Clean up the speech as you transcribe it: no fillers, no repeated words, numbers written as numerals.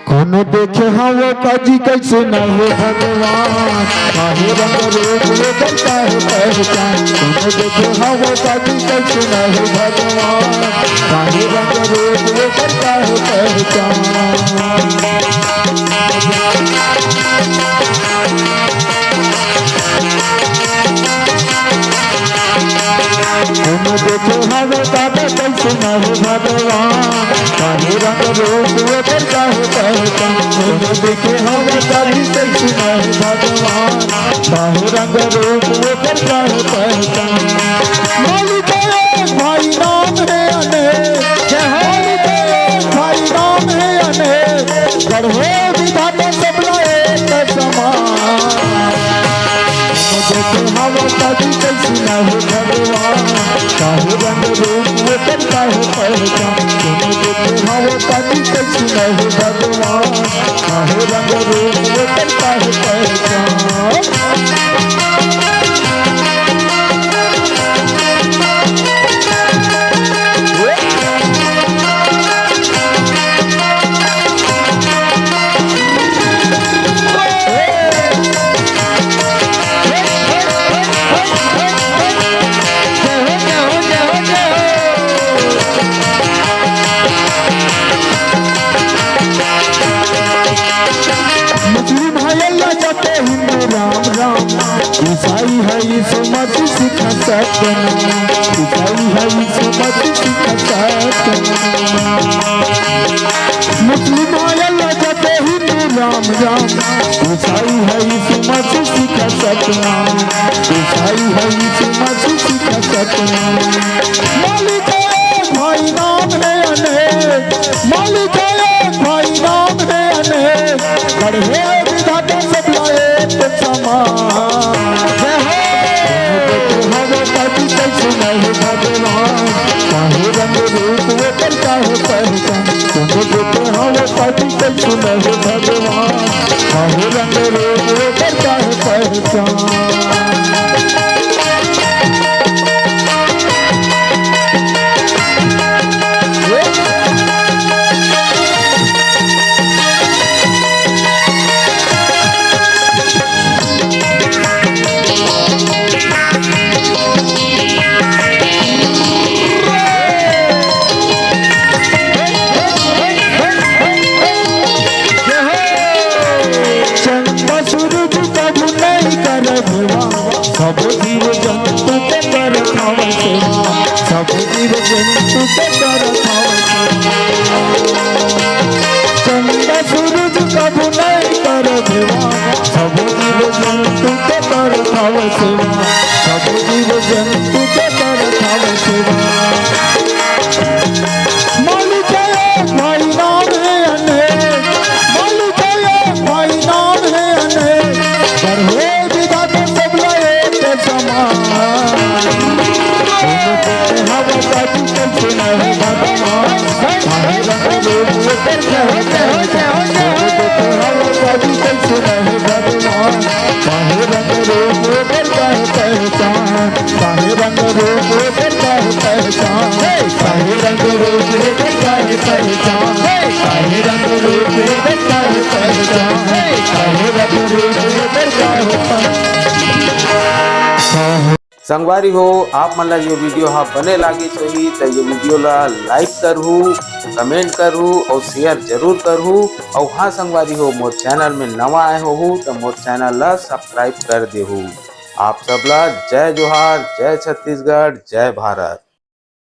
कौन देखे हवा काजी कैसे न हो भगवान, काहे रंग रूप वो करता है पहचान। कौन देखे हवा काजी कैसे न हो भगवान, काहे रंग रूप वो करता है पहचान। तुम देखो हवा दादा कैसे न हो भगवान, काहे रंग रूप वो करता है पहचान। तुम देखे हवा दादी कैसे न हो भगवान, काहे रंग रूप वो करता है पहचान। मालिक एक भाई नाम है अनेक, मालिक एक भाई नाम है अनेक, गढ़े विधाता सबला एक समान। देखो हवा दादी कैसे न हो भगवान, काहे रंग रूप वो करता है पहचान। तुम देखो हवा दादी कैसे न हो भगवान, काहे रंग रूप वो करता है पहचान। ईसाई है यीशु मसीह सिखा सतना, ईसाई है यीशु मसीह सिखा सतना। मुस्लिम अल्लाह जाते हिंदू राम राम, ईसाई है यीशु मसीह सिखा सतना, ईसाई है यीशु मसीह सिखा सतना। मालिक एक भाई नाम है अनेक, मालिक एक भाई नाम है अनेक, गढ़े विधाता सब लाए समान। काहे रंग रूप वो करता है पहचान। तुम देखो हवा काजी कैसे न हो भगवान, काहे रंग रूप वो करता है पहचान। सब जीव जंतु के कर खाव सेवा, सब जीव जंतु के कर खाव सेवा। चंदा सूरज कबू नहीं कर देवा, सब जीव जंतु के कर खाव सेवा, सब जीव जंतु के कर खाव सेवा। मालिक एक भाई नाम है अनेक, मालिक एक भाई नाम है अनेक, गढ़े विधाता सब लाए समान। हवा काजी कैसे न हो भगवान, काहे रंग रूप वो करता है पहचान। हवा काजी कैसे न हो भगवान, काहे रंग रूप वो करता है पहचान, काहे रंग रूप वो करता है पहचान, काहे रंग रूप वो करता है पहचान, काहे रंग रूप वो करता है पहचान, काहे रंग रूप वो करता है पहचान। संगवारी हो आप मन ला ये वीडियो हाँ बने लागे सही तो ये वीडियो ला लाइक करहू, कमेंट करहू और शेयर जरूर करहू। और हाँ संगवारी हो मोर चैनल में नवा आए हो तो मोर चैनल ला सब्सक्राइब कर देहू। आप सब ला जय जोहार, जय छत्तीसगढ़, जय भारत।